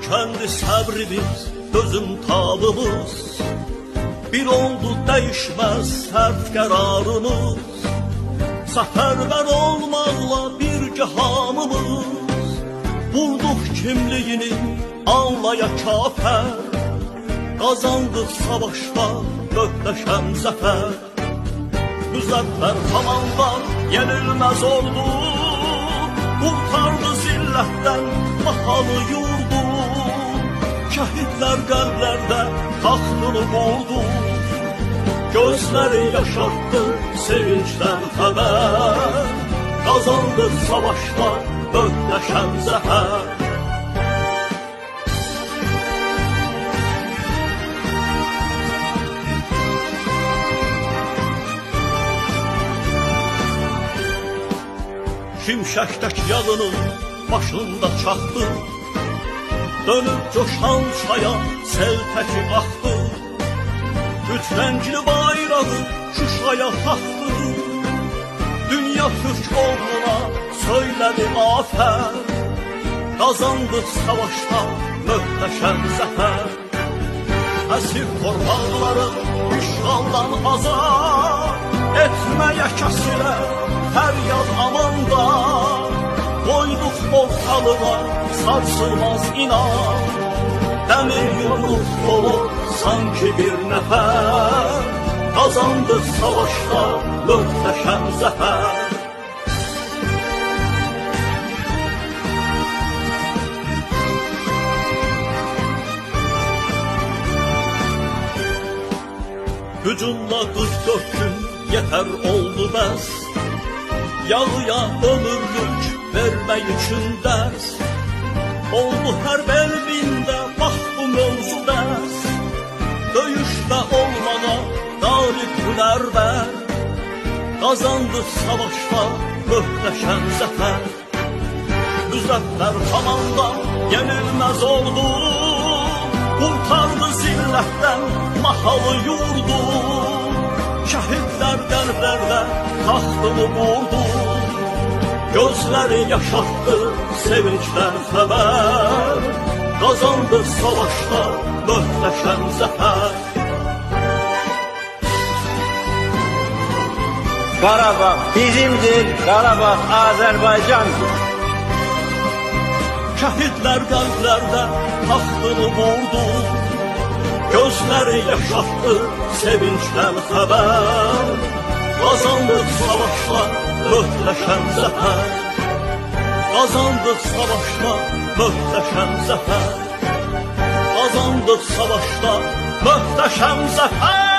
tükendi sabrimiz, dözüm tabımız. Bir oldu değişmez sert kararımız. Seferber olmakla bir cihanımız. Bulduk kimliğini anlaya kafer. Kazandık savaşta gökleşen zafer. Müzeffer komandan yenilmez oldu. Kurtardı zilletten mahalı yurdu. Şehitler kalplerde tahtını kurdu. Gözleri yaşarttı sevinçten haber. Kazandık savaşta gökleşen zafer. Şimşekdeki yalının başında çaktı. Dönüp coşan çaya sel təki axdı. Üç renkli bayrağı Şuşaya taktı. Dünya Türk oğluna söyledi afer. Kazandık savaşta möhteşem zafer. Əsir torpaqları işğaldan azad etmeye kəsirə feryat amanda. Koyduk ortalığa sarsılmaz inan. Demir yumruk dolu sanki bir nefer. Kazandık savaşta möhteşem zafer. Hücumla 44 gün yeter oldu bəs. Yağıya ömürlük vermək üçün dərs. Oldu hər belbində bax bu mövzu dərs. Döyüşdə olmağa qalib hünərbər. Kazandık savaşta möhteşem zafer. Müzeffer komanda yenilmez oldu. Kurtardı zilletten mahalı yurdu. Şehitler kalplerde tahtını kurdu. Gözleri yaşarttı sevinçten haber. Kazandı savaşta möhteşem zafer. Qarabağ bizimdir, Qarabağ Azərbaycandır. Şehitler kalplerde tahtını kurdu. Gözleri yaşarttı sevinçten haber. Kazandık savaşta möhteşem zafer. Kazandık savaşta möhteşem zafer. Kazandık savaşta möhteşem zafer.